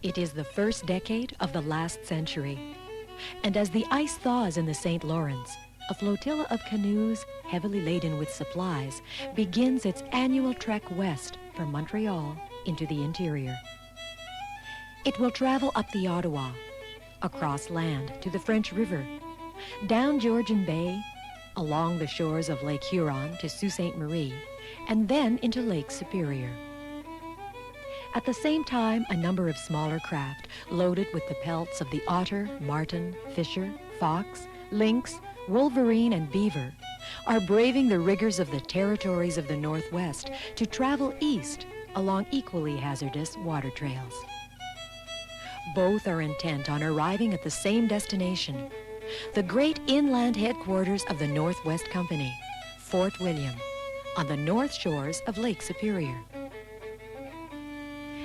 It is the first decade of the last century, and as the ice thaws in the St. Lawrence, a flotilla of canoes, heavily laden with supplies, begins its annual trek west from Montreal into the interior. It will travel up the Ottawa, across land to the French River, down Georgian Bay, along the shores of Lake Huron to Sault Ste. Marie, and then into Lake Superior. At the same time, a number of smaller craft, loaded with the pelts of the otter, marten, fisher, fox, lynx, wolverine, and beaver, are braving the rigors of the territories of the Northwest to travel east along equally hazardous water trails. Both are intent on arriving at the same destination, the great inland headquarters of the Northwest Company, Fort William, on the north shores of Lake Superior.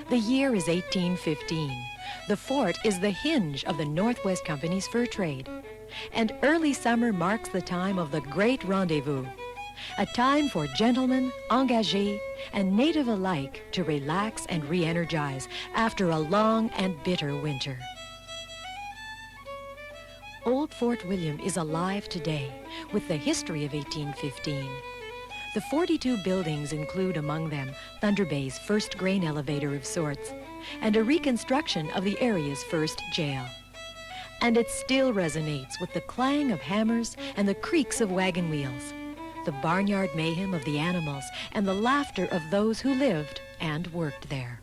The year is 1815. The fort is the hinge of the Northwest Company's fur trade, and early summer marks the time of the great rendezvous, a time for gentlemen, engagés, and native alike to relax and re-energize after a long and bitter winter. Old Fort William is alive today with the history of 1815. The 42 buildings include among them Thunder Bay's first grain elevator of sorts, and a reconstruction of the area's first jail. And it still resonates with the clang of hammers and the creaks of wagon wheels, the barnyard mayhem of the animals, and the laughter of those who lived and worked there.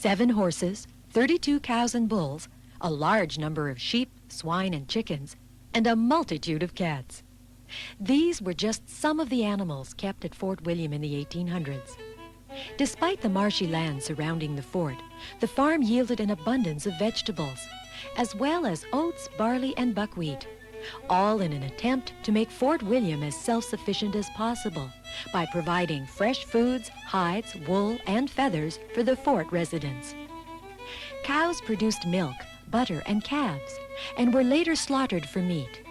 Seven horses, 32 cows and bulls, a large number of sheep, swine, and chickens, and a multitude of cats. These were just some of the animals kept at Fort William in the 1800s. Despite the marshy land surrounding the fort, the farm yielded an abundance of vegetables, as well as oats, barley, and buckwheat, all in an attempt to make Fort William as self-sufficient as possible by providing fresh foods, hides, wool, and feathers for the fort residents. Cows produced milk, butter, and calves, and were later slaughtered for meat.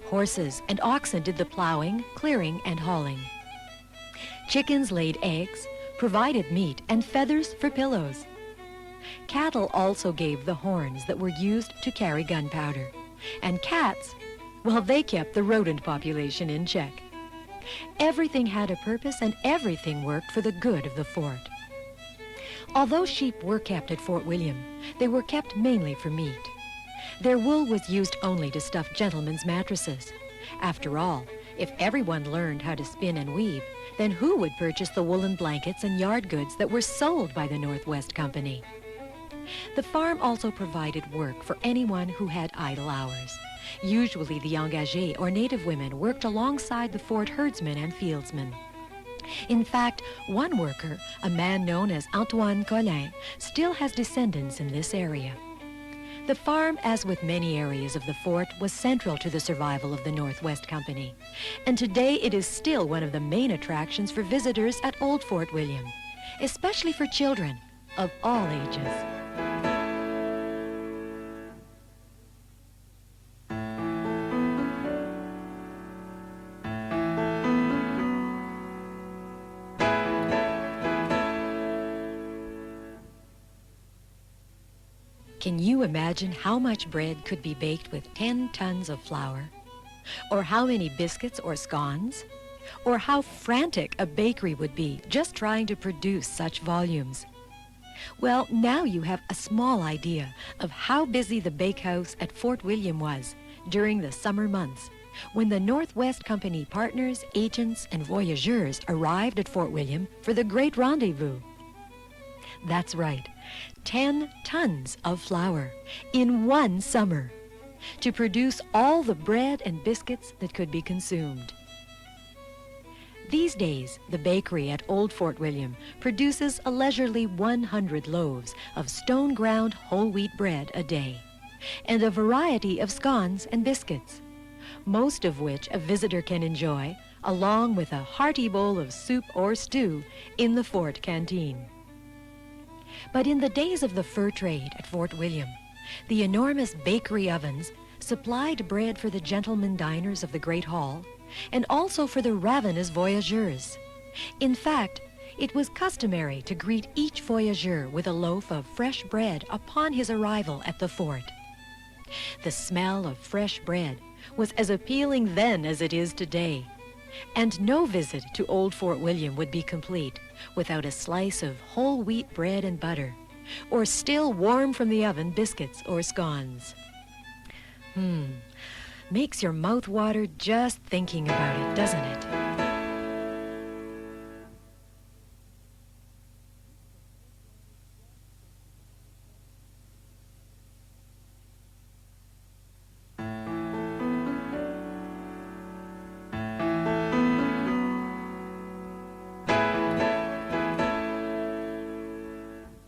Horses and oxen did the plowing, clearing, and hauling. Chickens laid eggs, provided meat, and feathers for pillows. Cattle also gave the horns that were used to carry gunpowder. And cats, well, they kept the rodent population in check. Everything had a purpose and everything worked for the good of the fort. Although sheep were kept at Fort William, they were kept mainly for meat. Their wool was used only to stuff gentlemen's mattresses. After all, if everyone learned how to spin and weave, then who would purchase the woolen blankets and yard goods that were sold by the Northwest Company? The farm also provided work for anyone who had idle hours. Usually the engagés or native women worked alongside the fort herdsmen and fieldsmen. In fact, one worker, a man known as Antoine Collin, still has descendants in this area. The farm, as with many areas of the fort, was central to the survival of the Northwest Company, and today it is still one of the main attractions for visitors at Old Fort William, especially for children of all ages. Can you imagine how much bread could be baked with 10 tons of flour? Or how many biscuits or scones? Or how frantic a bakery would be just trying to produce such volumes? Well, now you have a small idea of how busy the bakehouse at Fort William was during the summer months, when the Northwest Company partners, agents, and voyageurs arrived at Fort William for the great rendezvous. That's right, 10 tons of flour in one summer to produce all the bread and biscuits that could be consumed. These days, the bakery at Old Fort William produces a leisurely 100 loaves of stone-ground whole wheat bread a day, and a variety of scones and biscuits, most of which a visitor can enjoy, along with a hearty bowl of soup or stew in the fort canteen. But in the days of the fur trade at Fort William, the enormous bakery ovens supplied bread for the gentlemen diners of the Great Hall and also for the ravenous voyageurs. In fact, it was customary to greet each voyageur with a loaf of fresh bread upon his arrival at the fort. The smell of fresh bread was as appealing then as it is today, and no visit to Old Fort William would be complete without a slice of whole wheat bread and butter, or still warm from the oven biscuits or scones. Makes your mouth water just thinking about it, doesn't it?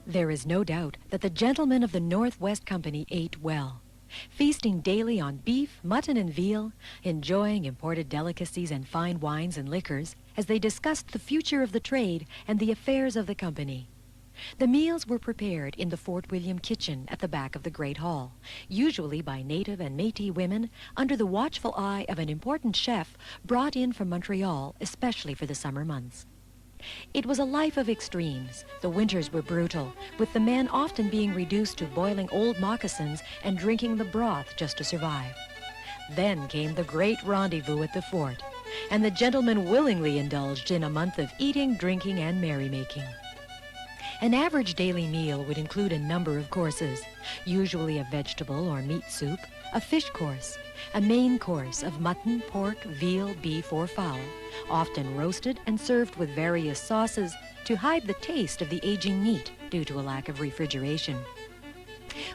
There is no doubt that the gentlemen of the Northwest Company ate well, feasting daily on beef, mutton, and veal, enjoying imported delicacies and fine wines and liquors as they discussed the future of the trade and the affairs of the company. The meals were prepared in the Fort William kitchen at the back of the Great Hall, usually by native and Métis women under the watchful eye of an important chef brought in from Montreal, especially for the summer months. It was a life of extremes. The winters were brutal, with the men often being reduced to boiling old moccasins and drinking the broth just to survive. Then came the great rendezvous at the fort, and the gentlemen willingly indulged in a month of eating, drinking, and merrymaking. An average daily meal would include a number of courses, usually a vegetable or meat soup, a fish course, a main course of mutton, pork, veal, beef, or fowl, often roasted and served with various sauces to hide the taste of the aging meat due to a lack of refrigeration.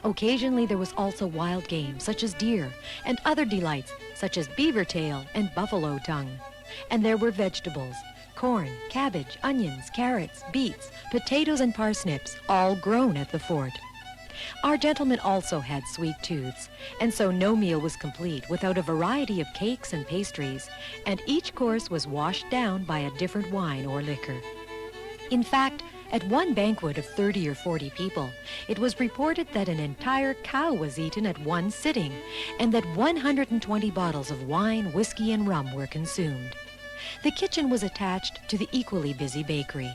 Occasionally there was also wild game such as deer and other delights such as beaver tail and buffalo tongue. And there were vegetables, corn, cabbage, onions, carrots, beets, potatoes, and parsnips, all grown at the fort. Our gentlemen also had sweet tooths, and so no meal was complete without a variety of cakes and pastries, and each course was washed down by a different wine or liquor. In fact, at one banquet of 30 or 40 people, it was reported that an entire cow was eaten at one sitting, and that 120 bottles of wine, whiskey, and rum were consumed. The kitchen was attached to the equally busy bakery.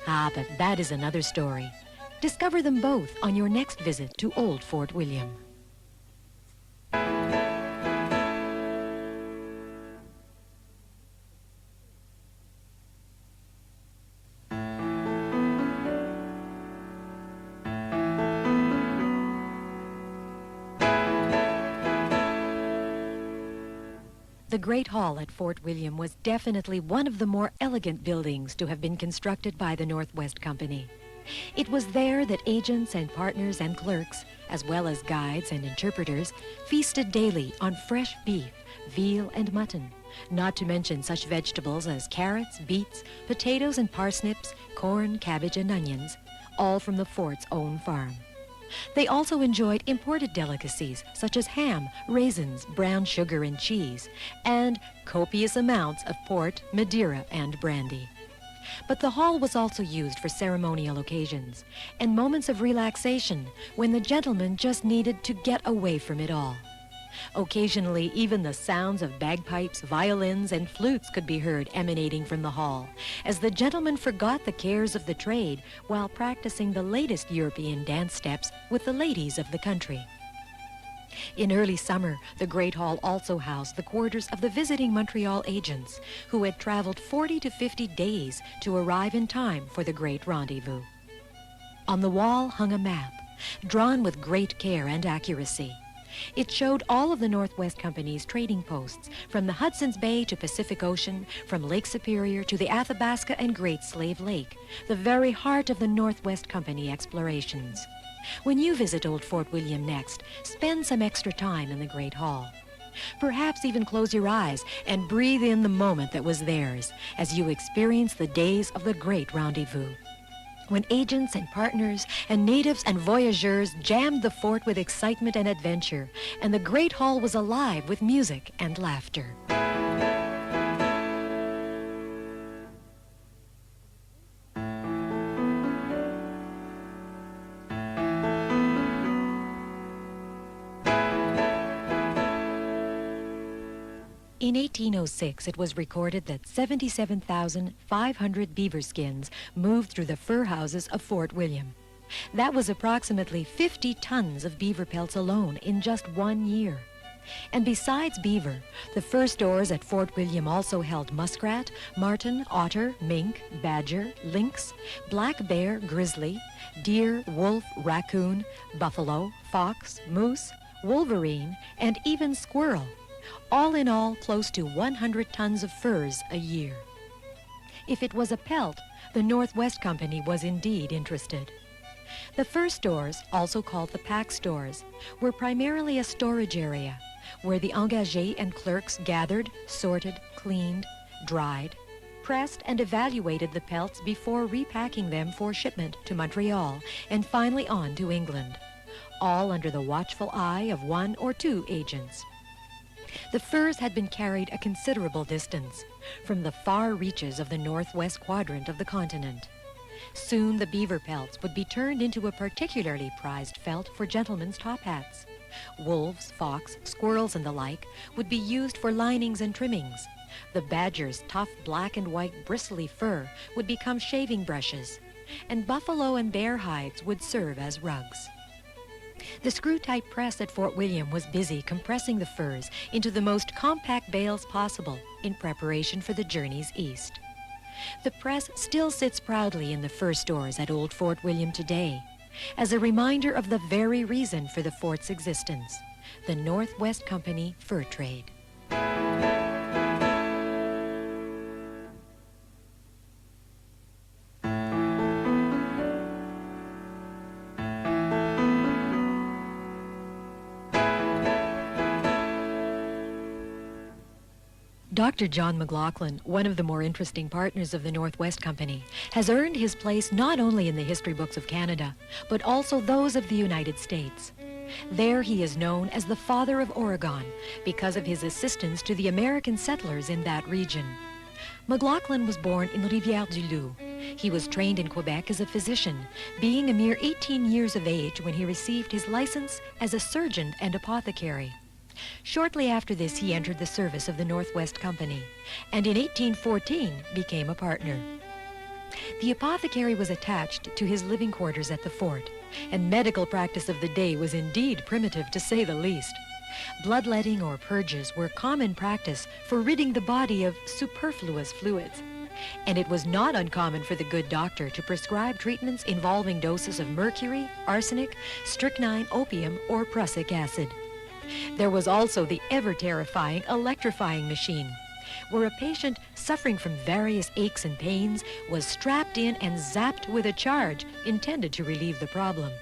But that is another story. Discover them both on your next visit to Old Fort William. The Great Hall at Fort William was definitely one of the more elegant buildings to have been constructed by the Northwest Company. It was there that agents and partners and clerks, as well as guides and interpreters, feasted daily on fresh beef, veal, and mutton, not to mention such vegetables as carrots, beets, potatoes, and parsnips, corn, cabbage, and onions, all from the fort's own farm. They also enjoyed imported delicacies such as ham, raisins, brown sugar, and cheese, and copious amounts of port, Madeira, and brandy. But the hall was also used for ceremonial occasions and moments of relaxation when the gentlemen just needed to get away from it all. Occasionally, even the sounds of bagpipes, violins, and flutes could be heard emanating from the hall, as the gentlemen forgot the cares of the trade while practicing the latest European dance steps with the ladies of the country. In early summer, the Great Hall also housed the quarters of the visiting Montreal agents, who had traveled 40 to 50 days to arrive in time for the great rendezvous. On the wall hung a map, drawn with great care and accuracy. It showed all of the Northwest Company's trading posts, from the Hudson's Bay to Pacific Ocean, from Lake Superior to the Athabasca and Great Slave Lake, the very heart of the Northwest Company explorations. When you visit Old Fort William next, spend some extra time in the Great Hall. Perhaps even close your eyes and breathe in the moment that was theirs as you experience the days of the great rendezvous, when agents and partners and natives and voyageurs jammed the fort with excitement and adventure, and the Great Hall was alive with music and laughter. In 1806, it was recorded that 77,500 beaver skins moved through the fur houses of Fort William. That was approximately 50 tons of beaver pelts alone in just 1 year. And besides beaver, the fur stores at Fort William also held muskrat, marten, otter, mink, badger, lynx, black bear, grizzly, deer, wolf, raccoon, buffalo, fox, moose, wolverine, and even squirrel. All in all, close to 100 tons of furs a year. If it was a pelt, the Northwest Company was indeed interested. The fur stores, also called the pack stores, were primarily a storage area where the engagés and clerks gathered, sorted, cleaned, dried, pressed, and evaluated the pelts before repacking them for shipment to Montreal and finally on to England, all under the watchful eye of 1 or 2 agents. The furs had been carried a considerable distance from the far reaches of the northwest quadrant of the continent. Soon the beaver pelts would be turned into a particularly prized felt for gentlemen's top hats. Wolves, fox, squirrels, and the like would be used for linings and trimmings. The badger's tough black and white bristly fur would become shaving brushes, and buffalo and bear hides would serve as rugs. The screw-type press at Fort William was busy compressing the furs into the most compact bales possible in preparation for the journeys east. The press still sits proudly in the fur stores at Old Fort William today, as a reminder of the very reason for the fort's existence, the Northwest Company fur trade. Dr. John McLoughlin, one of the more interesting partners of the Northwest Company, has earned his place not only in the history books of Canada, but also those of the United States. There he is known as the Father of Oregon because of his assistance to the American settlers in that region. McLoughlin was born in Rivière-du-Loup. He was trained in Quebec as a physician, being a mere 18 years of age when he received his license as a surgeon and apothecary. Shortly after this, he entered the service of the Northwest Company, and in 1814 became a partner. The apothecary was attached to his living quarters at the fort, and medical practice of the day was indeed primitive, to say the least. Bloodletting or purges were common practice for ridding the body of superfluous fluids, and it was not uncommon for the good doctor to prescribe treatments involving doses of mercury, arsenic, strychnine, opium, or prussic acid. There was also the ever-terrifying electrifying machine, where a patient suffering from various aches and pains was strapped in and zapped with a charge intended to relieve the problem.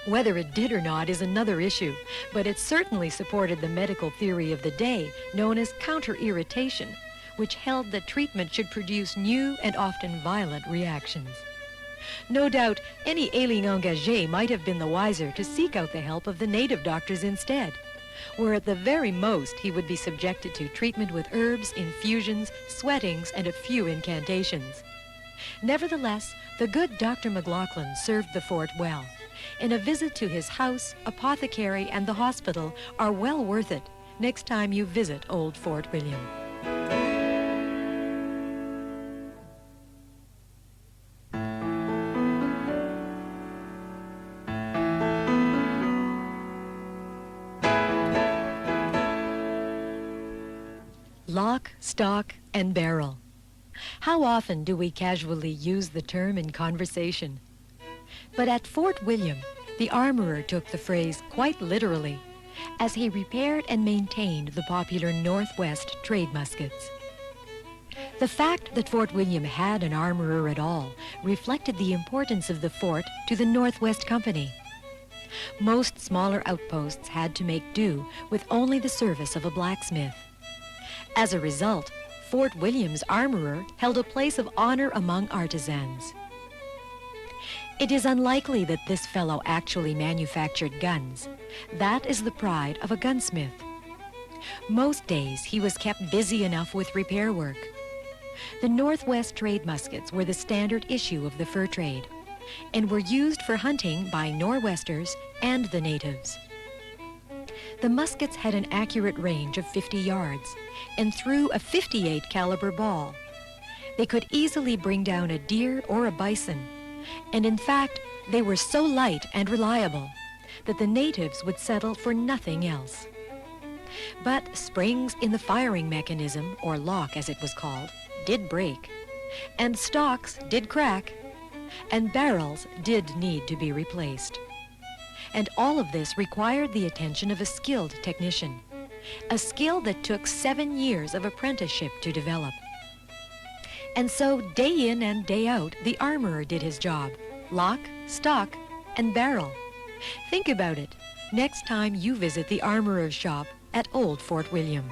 Whether it did or not is another issue, but it certainly supported the medical theory of the day known as counter-irritation, which held that treatment should produce new and often violent reactions. No doubt, any ailing engagé might have been the wiser to seek out the help of the native doctors instead, where at the very most he would be subjected to treatment with herbs, infusions, sweatings, and a few incantations. Nevertheless, the good Dr. McLoughlin served the fort well, and a visit to his house, apothecary, and the hospital are well worth it next time you visit Old Fort William. Lock, stock, and barrel. How often do we casually use the term in conversation? But at Fort William, the armorer took the phrase quite literally, as he repaired and maintained the popular Northwest trade muskets. The fact that Fort William had an armorer at all reflected the importance of the fort to the Northwest Company. Most smaller outposts had to make do with only the service of a blacksmith. As a result, Fort William's armorer held a place of honor among artisans. It is unlikely that this fellow actually manufactured guns. That is the pride of a gunsmith. Most days he was kept busy enough with repair work. The Northwest trade muskets were the standard issue of the fur trade, and were used for hunting by Nor'westers and the natives. The muskets had an accurate range of 50 yards and threw a 58 caliber ball. They could easily bring down a deer or a bison, and in fact, they were so light and reliable that the natives would settle for nothing else. But springs in the firing mechanism, or lock as it was called, did break, and stocks did crack, and barrels did need to be replaced. And all of this required the attention of a skilled technician, a skill that took 7 years of apprenticeship to develop. And so day in and day out, the armorer did his job: lock, stock, and barrel. Think about it next time you visit the armorer's shop at Old Fort William.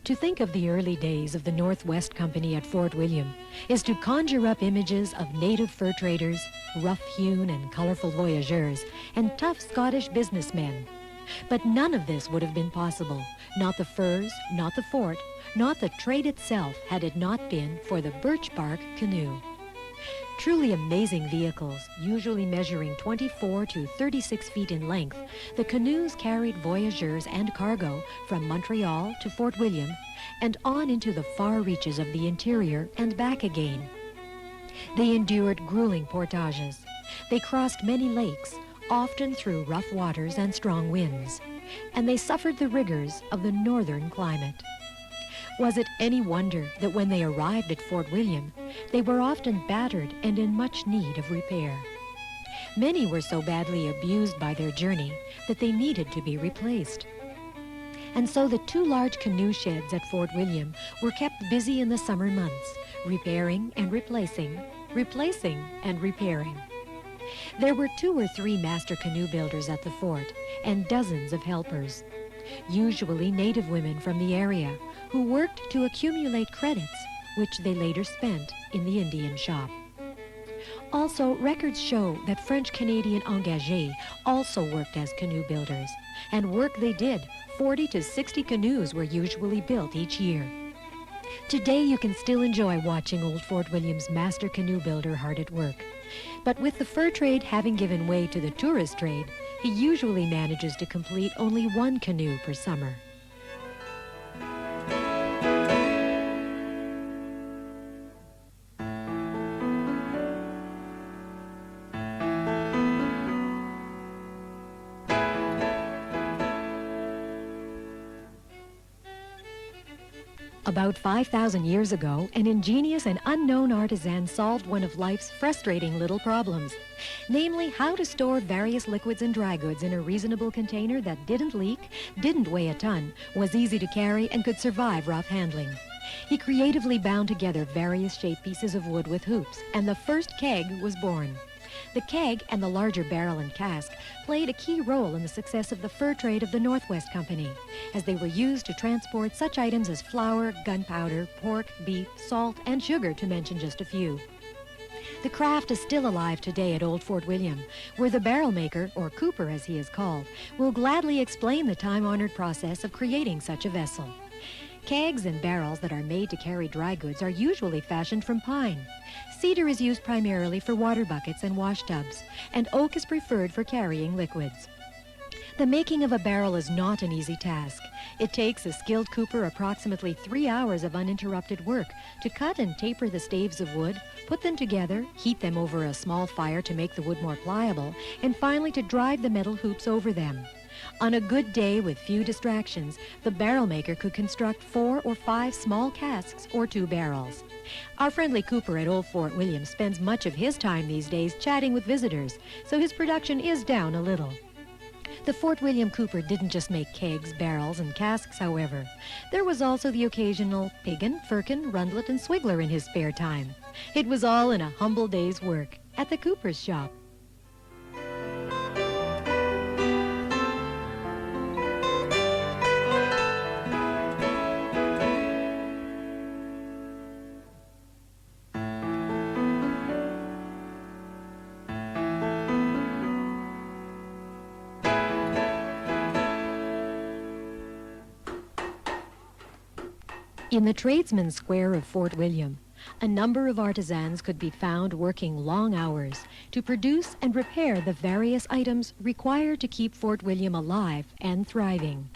To think of the early days of the Northwest Company at Fort William is to conjure up images of native fur traders, rough-hewn and colorful voyageurs, and tough Scottish businessmen. But none of this would have been possible, not the furs, not the fort, not the trade itself, had it not been for the Birchbark Canoe. Truly amazing vehicles, usually measuring 24 to 36 feet in length, the canoes carried voyageurs and cargo from Montreal to Fort William and on into the far reaches of the interior and back again. They endured grueling portages. They crossed many lakes, often through rough waters and strong winds, and they suffered the rigors of the northern climate. Was it any wonder that when they arrived at Fort William, they were often battered and in much need of repair? Many were so badly abused by their journey that they needed to be replaced. And so the 2 large canoe sheds at Fort William were kept busy in the summer months, repairing and replacing, replacing and repairing. There were 2 or 3 master canoe builders at the fort and dozens of helpers, usually native women from the area, who worked to accumulate credits, which they later spent in the Indian shop. Also, records show that French-Canadian engagés also worked as canoe builders, and work they did. 40 to 60 canoes were usually built each year. Today you can still enjoy watching Old Fort William's master canoe builder hard at work. But with the fur trade having given way to the tourist trade, he usually manages to complete only 1 canoe per summer. About 5,000 years ago, an ingenious and unknown artisan solved one of life's frustrating little problems, namely how to store various liquids and dry goods in a reasonable container that didn't leak, didn't weigh a ton, was easy to carry, and could survive rough handling. He creatively bound together various shaped pieces of wood with hoops, and the first keg was born. The keg and the larger barrel and cask played a key role in the success of the fur trade of the Northwest Company, as they were used to transport such items as flour, gunpowder, pork, beef, salt, and sugar, to mention just a few. The craft is still alive today at Old Fort William, where the barrel maker, or cooper as he is called, will gladly explain the time-honored process of creating such a vessel. Kegs and barrels that are made to carry dry goods are usually fashioned from pine. Cedar is used primarily for water buckets and wash tubs, and oak is preferred for carrying liquids. The making of a barrel is not an easy task. It takes a skilled cooper approximately 3 hours of uninterrupted work to cut and taper the staves of wood, put them together, heat them over a small fire to make the wood more pliable, and finally to drive the metal hoops over them. On a good day with few distractions, the barrel maker could construct 4 or 5 small casks or 2 barrels. Our friendly cooper at Old Fort William spends much of his time these days chatting with visitors, so his production is down a little. The Fort William cooper didn't just make kegs, barrels, and casks, however. There was also the occasional piggin, firkin, rundlet, and swiggler in his spare time. It was all in a humble day's work at the cooper's shop. In the tradesmen's square of Fort William, a number of artisans could be found working long hours to produce and repair the various items required to keep Fort William alive and thriving.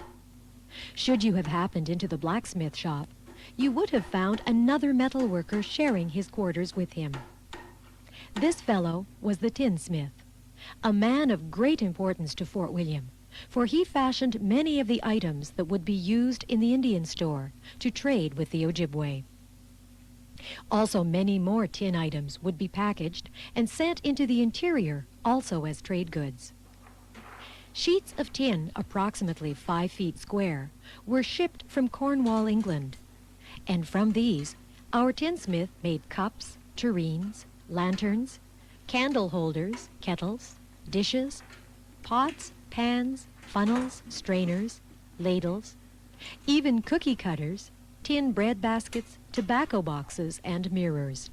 Should you have happened into the blacksmith shop, you would have found another metal worker sharing his quarters with him. This fellow was the tinsmith, a man of great importance to Fort William, for he fashioned many of the items that would be used in the Indian store to trade with the Ojibwe. Also, many more tin items would be packaged and sent into the interior, also as trade goods. Sheets of tin, approximately 5 feet square, were shipped from Cornwall, England, and from these, our tinsmith made cups, tureens, lanterns, candle holders, kettles, dishes, pots, pans, funnels, strainers, ladles, even cookie cutters, tin bread baskets, tobacco boxes, and mirrors.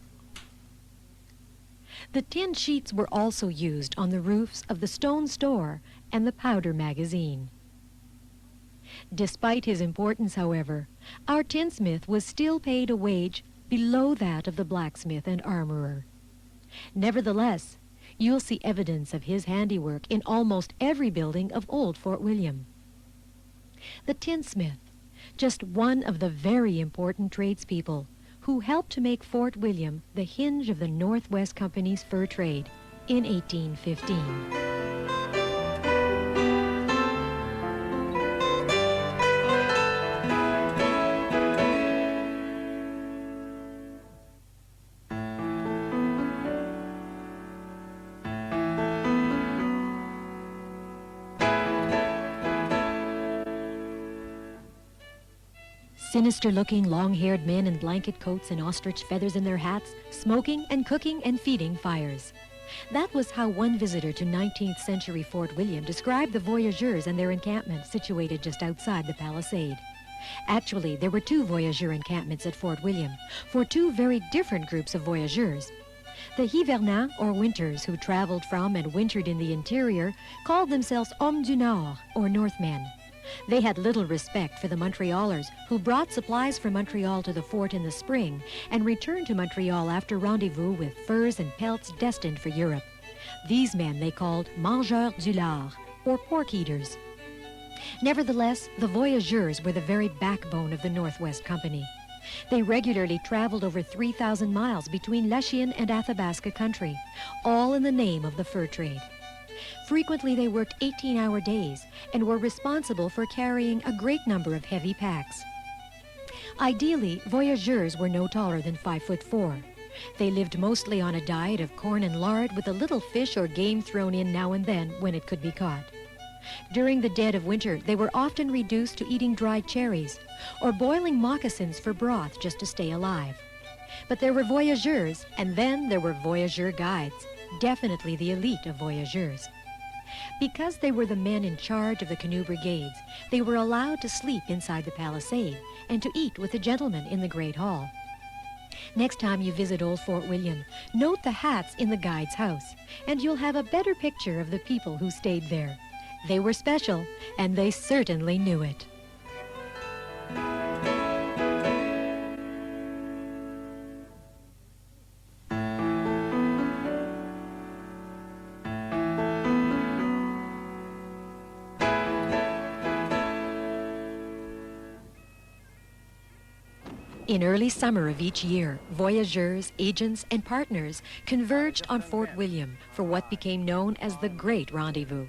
The tin sheets were also used on the roofs of the stone store and the powder magazine. Despite his importance, however, our tinsmith was still paid a wage below that of the blacksmith and armorer. Nevertheless, you'll see evidence of his handiwork in almost every building of old Fort William. The tinsmith, just one of the very important tradespeople who helped to make Fort William the hinge of the Northwest Company's fur trade in 1815. Sinister-looking, long-haired men in blanket coats and ostrich feathers in their hats, smoking and cooking and feeding fires. That was how one visitor to 19th century Fort William described the Voyageurs and their encampment situated just outside the palisade. Actually, there were 2 Voyageur encampments at Fort William, for 2 very different groups of Voyageurs. The Hivernants, or winters, who traveled from and wintered in the interior, called themselves Hommes du Nord, or Northmen. They had little respect for the Montrealers, who brought supplies from Montreal to the fort in the spring and returned to Montreal after rendezvous with furs and pelts destined for Europe. These men they called Mangeurs du Lard, or pork eaters. Nevertheless, the Voyageurs were the very backbone of the Northwest Company. They regularly traveled over 3,000 miles between Lachine and Athabasca country, all in the name of the fur trade. Frequently they worked 18-hour days and were responsible for carrying a great number of heavy packs. Ideally, Voyageurs were no taller than 5'4". They lived mostly on a diet of corn and lard with a little fish or game thrown in now and then when it could be caught. During the dead of winter, they were often reduced to eating dried cherries or boiling moccasins for broth just to stay alive. But there were Voyageurs, and then there were Voyageur guides, definitely the elite of Voyageurs. Because they were the men in charge of the canoe brigades, they were allowed to sleep inside the palisade and to eat with the gentlemen in the Great Hall. Next time you visit Old Fort William, note the hats in the guide's house, and you'll have a better picture of the people who stayed there. They were special, and they certainly knew it. In early summer of each year, voyageurs, agents, and partners converged on Fort William for what became known as the Great Rendezvous.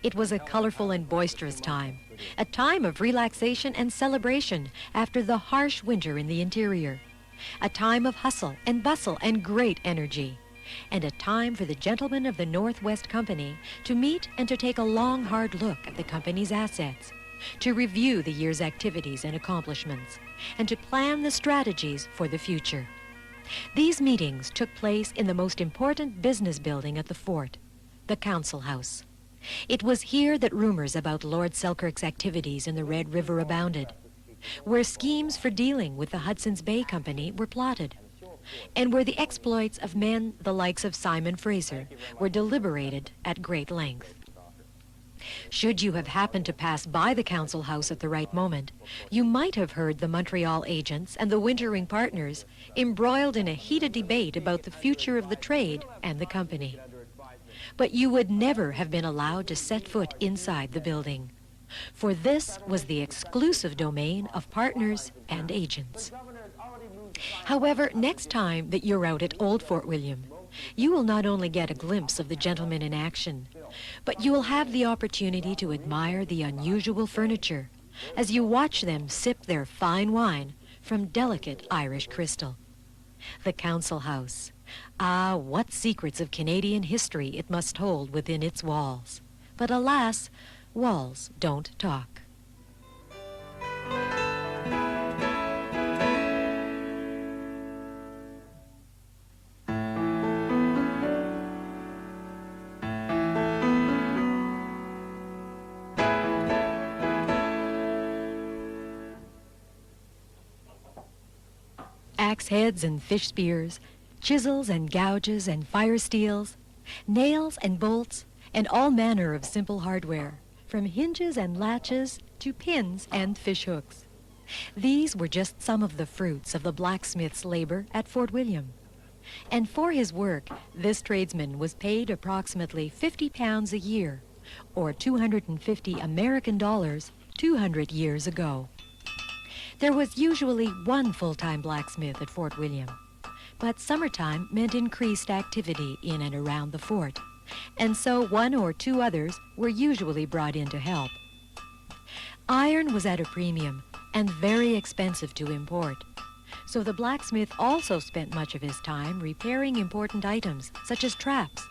It was a colorful and boisterous time, a time of relaxation and celebration after the harsh winter in the interior, a time of hustle and bustle and great energy, and a time for the gentlemen of the Northwest Company to meet and to take a long, hard look at the company's assets, to review the year's activities and accomplishments, and to plan the strategies for the future. These meetings took place in the most important business building at the fort, the Council House. It was here that rumors about Lord Selkirk's activities in the Red River abounded, where schemes for dealing with the Hudson's Bay Company were plotted, and where the exploits of men the likes of Simon Fraser were deliberated at great length. Should you have happened to pass by the council house at the right moment, you might have heard the Montreal agents and the wintering partners embroiled in a heated debate about the future of the trade and the company. But you would never have been allowed to set foot inside the building, for this was the exclusive domain of partners and agents. However, next time that you're out at Old Fort William, you will not only get a glimpse of the gentlemen in action, but you will have the opportunity to admire the unusual furniture as you watch them sip their fine wine from delicate Irish crystal. The Council House. Ah, what secrets of Canadian history it must hold within its walls. But alas, walls don't talk. Axe heads and fish spears, chisels and gouges and fire steels, nails and bolts, and all manner of simple hardware, from hinges and latches to pins and fish hooks. These were just some of the fruits of the blacksmith's labor at Fort William. And for his work, this tradesman was paid approximately £50 a year, or 250 American dollars 200 years ago. There was usually one full-time blacksmith at Fort William, but summertime meant increased activity in and around the fort, and so one or two others were usually brought in to help. Iron was at a premium and very expensive to import, so the blacksmith also spent much of his time repairing important items such as traps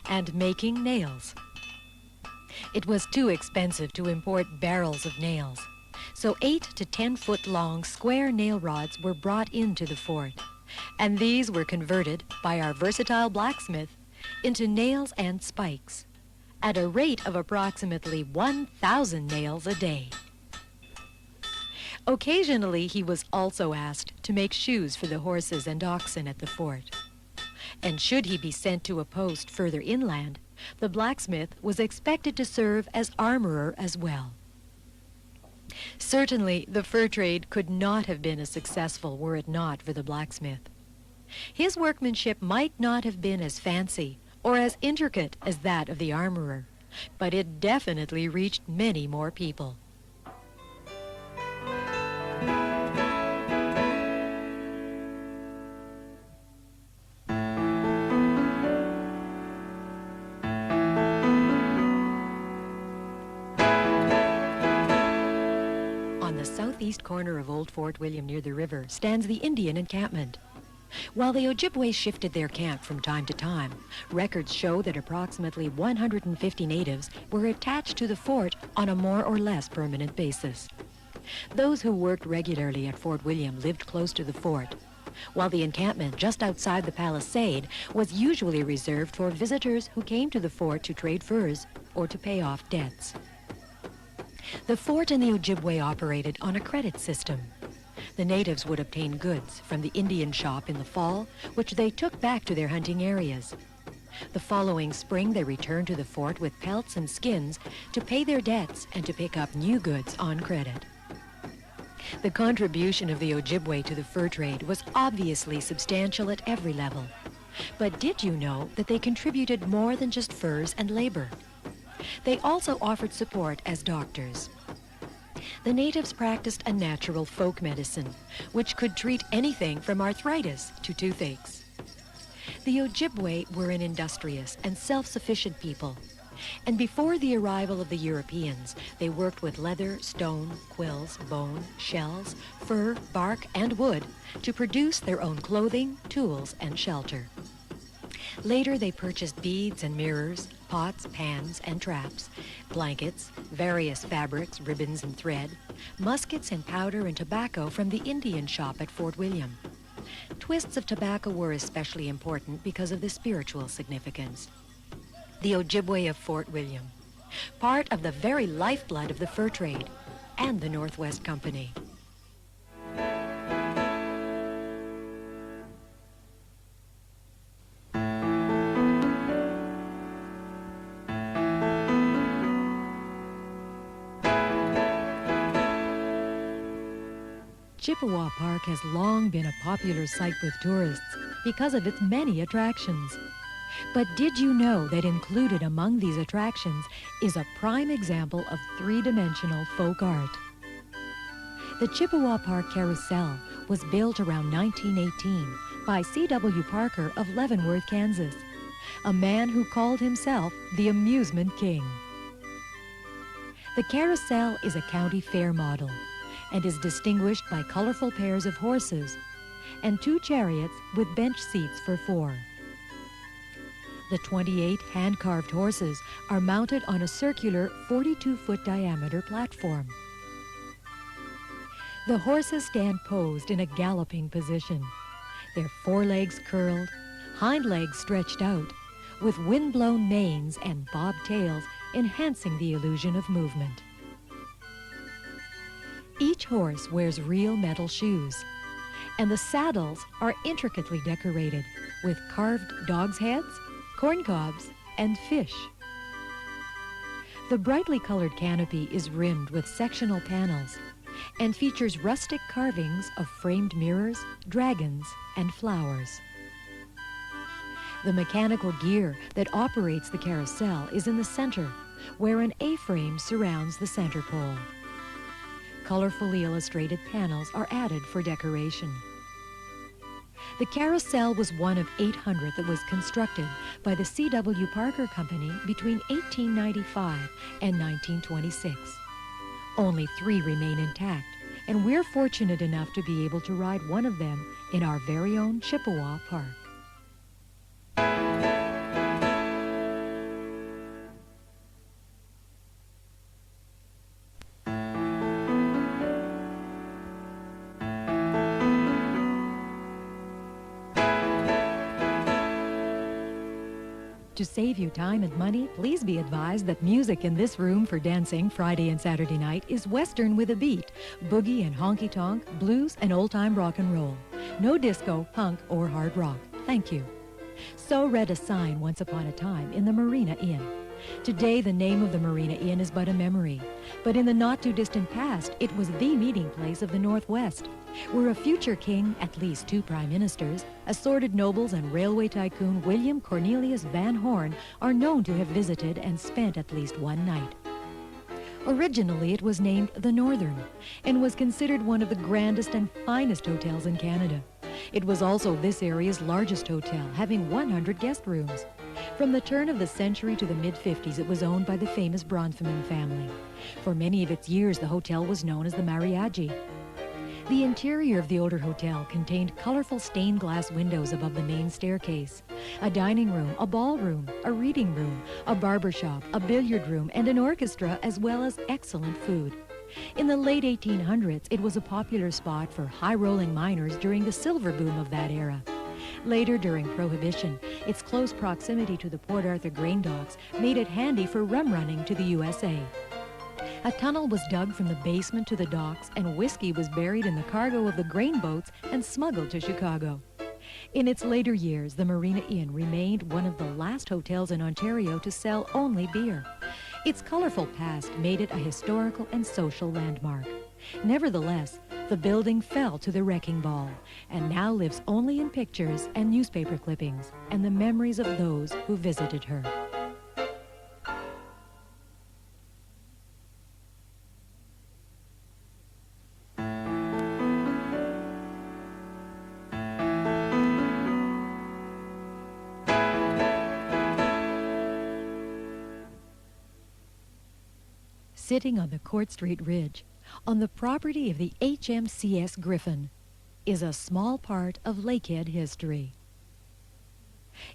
and making nails. It was too expensive to import barrels of nails, so 8 to 10 foot long square nail rods were brought into the fort, and these were converted by our versatile blacksmith into nails and spikes at a rate of approximately 1,000 nails a day. Occasionally he was also asked to make shoes for the horses and oxen at the fort, and should he be sent to a post further inland, the blacksmith was expected to serve as armourer as well. Certainly, the fur trade could not have been as successful were it not for the blacksmith. His workmanship might not have been as fancy or as intricate as that of the armourer, but it definitely reached many more people. Southeast corner of Old Fort William near the river stands the Indian encampment. While the Ojibwe shifted their camp from time to time, records show that approximately 150 natives were attached to the fort on a more or less permanent basis. Those who worked regularly at Fort William lived close to the fort, while the encampment just outside the palisade was usually reserved for visitors who came to the fort to trade furs or to pay off debts. The fort and the Ojibwe operated on a credit system. The natives would obtain goods from the Indian shop in the fall, which they took back to their hunting areas. The following spring, they returned to the fort with pelts and skins to pay their debts and to pick up new goods on credit. The contribution of the Ojibwe to the fur trade was obviously substantial at every level. But did you know that they contributed more than just furs and labor? They also offered support as doctors. The natives practiced a natural folk medicine, which could treat anything from arthritis to toothaches. The Ojibwe were an industrious and self-sufficient people, and before the arrival of the Europeans, they worked with leather, stone, quills, bone, shells, fur, bark, and wood to produce their own clothing, tools, and shelter. Later, they purchased beads and mirrors, pots, pans, and traps, blankets, various fabrics, ribbons, and thread, muskets and powder and tobacco from the Indian shop at Fort William. Twists of tobacco were especially important because of the spiritual significance. The Ojibwe of Fort William, part of the very lifeblood of the fur trade and the Northwest Company. Chippewa Park has long been a popular site with tourists because of its many attractions. But did you know that included among these attractions is a prime example of three-dimensional folk art? The Chippewa Park Carousel was built around 1918 by C.W. Parker of Leavenworth, Kansas, a man who called himself the Amusement King. The Carousel is a county fair model and is distinguished by colorful pairs of horses and 2 chariots with bench seats for 4. The 28 hand-carved horses are mounted on a circular 42-foot diameter platform. The horses stand posed in a galloping position, their forelegs curled, hind legs stretched out, with wind-blown manes and bobbed tails enhancing the illusion of movement. Each horse wears real metal shoes, and the saddles are intricately decorated with carved dogs' heads, corn cobs, and fish. The brightly colored canopy is rimmed with sectional panels and features rustic carvings of framed mirrors, dragons, and flowers. The mechanical gear that operates the carousel is in the center, where an A-frame surrounds the center pole. Colorfully illustrated panels are added for decoration. The carousel was one of 800 that was constructed by the C.W. Parker Company between 1895 and 1926. Only 3 remain intact, and we're fortunate enough to be able to ride one of them in our very own Chippewa Park. To save you time and money, please be advised that music in this room for dancing Friday and Saturday night is Western with a beat, boogie and honky-tonk, blues and old-time rock and roll. No disco, punk, or hard rock. Thank you. So read a sign once upon a time in the Marina Inn. Today, the name of the Marina Inn is but a memory, but in the not-too-distant past, it was the meeting place of the Northwest, where a future king, at least 2 prime ministers, assorted nobles, and railway tycoon William Cornelius Van Horn are known to have visited and spent at least one night. Originally, it was named the Northern and was considered one of the grandest and finest hotels in Canada. It was also this area's largest hotel, having 100 guest rooms. From the turn of the century to the mid-50s, it was owned by the famous Bronfman family. For many of its years, the hotel was known as the Mariachi. The interior of the older hotel contained colorful stained glass windows above the main staircase, a dining room, a ballroom, a reading room, a barber shop, a billiard room, and an orchestra, as well as excellent food. In the late 1800s, it was a popular spot for high-rolling miners during the silver boom of that era. Later, during Prohibition, its close proximity to the Port Arthur grain docks made it handy for rum running to the USA. A tunnel was dug from the basement to the docks, and whiskey was buried in the cargo of the grain boats and smuggled to Chicago. In its later years, the Marina Inn remained one of the last hotels in Ontario to sell only beer. Its colorful past made it a historical and social landmark. Nevertheless, the building fell to the wrecking ball and now lives only in pictures and newspaper clippings and the memories of those who visited her. Sitting on the Court Street Ridge, on the property of the HMCS Griffin, is a small part of Lakehead history.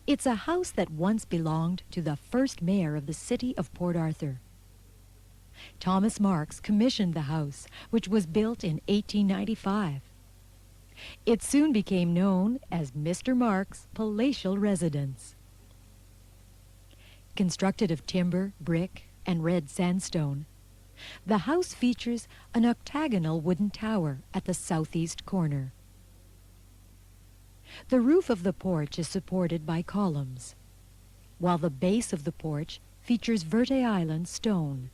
It's a house that once belonged to the first mayor of the city of Port Arthur. Thomas Marks commissioned the house, which was built in 1895. It soon became known as Mr. Marks' palatial residence. Constructed of timber, brick, and red sandstone, the house features an octagonal wooden tower at the southeast corner. The roof of the porch is supported by columns, while the base of the porch features Verte Island stone.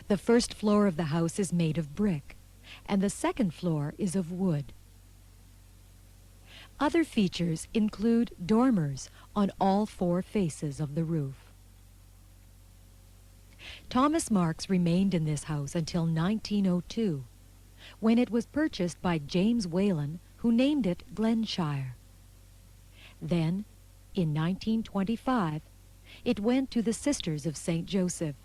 The first floor of the house is made of brick, and the second floor is of wood. Other features include dormers on all 4 faces of the roof. Thomas Marks remained in this house until 1902, when it was purchased by James Whalen, who named it Glenshire. Then, in 1925, it went to the Sisters of St. Joseph.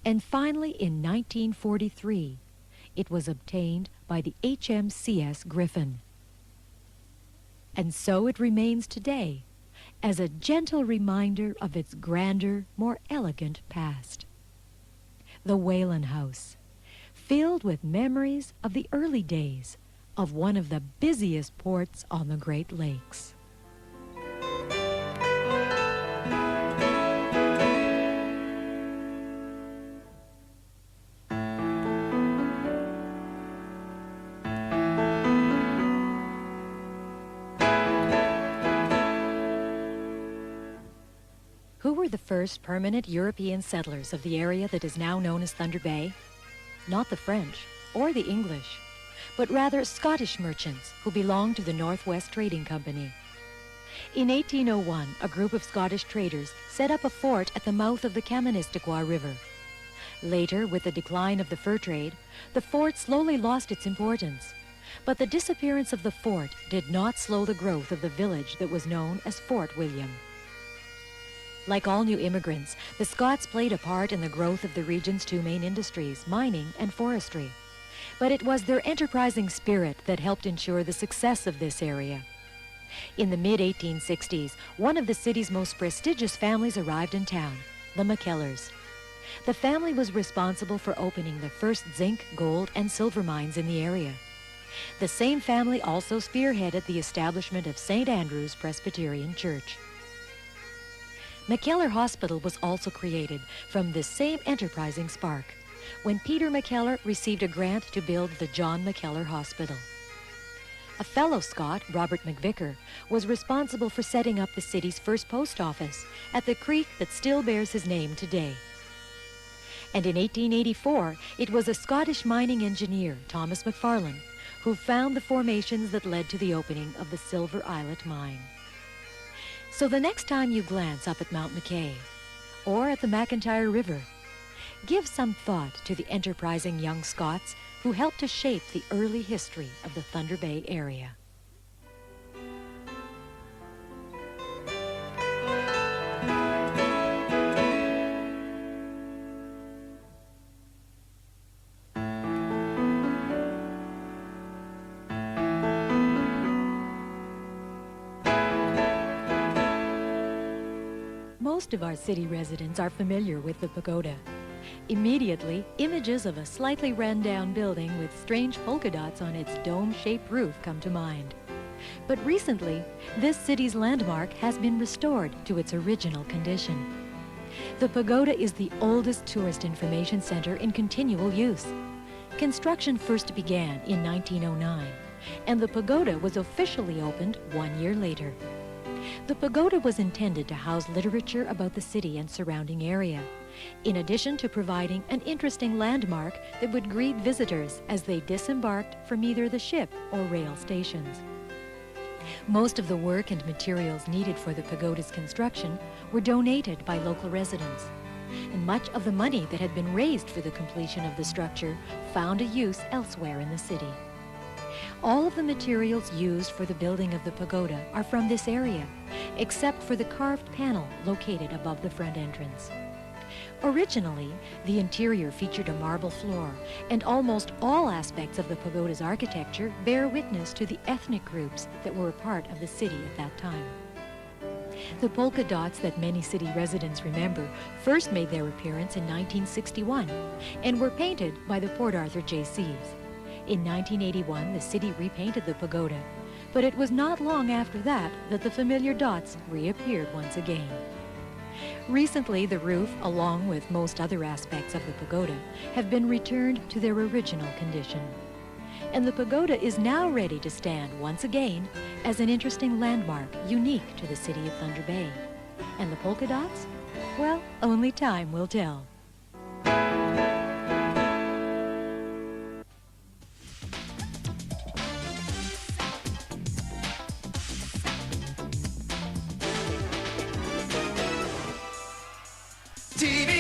And finally, in 1943, it was obtained by the HMCS Griffin. And so it remains today, as a gentle reminder of its grander, more elegant past. The Whalen House, filled with memories of the early days of one of the busiest ports on the Great Lakes. Who were the first permanent European settlers of the area that is now known as Thunder Bay? Not the French or the English, but rather Scottish merchants who belonged to the Northwest Trading Company. In 1801, a group of Scottish traders set up a fort at the mouth of the Kaministiquia River. Later, with the decline of the fur trade, the fort slowly lost its importance. But the disappearance of the fort did not slow the growth of the village that was known as Fort William. Like all new immigrants, the Scots played a part in the growth of the region's 2 main industries, mining and forestry. But it was their enterprising spirit that helped ensure the success of this area. In the mid-1860s, one of the city's most prestigious families arrived in town, the McKellars. The family was responsible for opening the first zinc, gold, and silver mines in the area. The same family also spearheaded the establishment of St. Andrew's Presbyterian Church. McKellar Hospital was also created from this same enterprising spark, when Peter McKellar received a grant to build the John McKellar Hospital. A fellow Scot, Robert McVicker, was responsible for setting up the city's first post office at the creek that still bears his name today. And in 1884, it was a Scottish mining engineer, Thomas McLoughlin, who found the formations that led to the opening of the Silver Islet mine. So the next time you glance up at Mount McKay, or at the McIntyre River, give some thought to the enterprising young Scots who helped to shape the early history of the Thunder Bay area. Most of our city residents are familiar with the Pagoda. Immediately, images of a slightly run-down building with strange polka dots on its dome-shaped roof come to mind. But recently, this city's landmark has been restored to its original condition. The Pagoda is the oldest tourist information center in continual use. Construction first began in 1909, and the Pagoda was officially opened 1 year later. The Pagoda was intended to house literature about the city and surrounding area, in addition to providing an interesting landmark that would greet visitors as they disembarked from either the ship or rail stations. Most of the work and materials needed for the Pagoda's construction were donated by local residents, and much of the money that had been raised for the completion of the structure found a use elsewhere in the city. All of the materials used for the building of the Pagoda are from this area, except for the carved panel located above the front entrance. Originally, the interior featured a marble floor, and almost all aspects of the Pagoda's architecture bear witness to the ethnic groups that were a part of the city at that time. The polka dots that many city residents remember first made their appearance in 1961 and were painted by the Port Arthur J.C.'s. In 1981, the city repainted the Pagoda, but it was not long after that that the familiar dots reappeared once again. Recently, the roof, along with most other aspects of the Pagoda, have been returned to their original condition. And the Pagoda is now ready to stand once again as an interesting landmark unique to the city of Thunder Bay. And the polka dots? Well, only time will tell. TV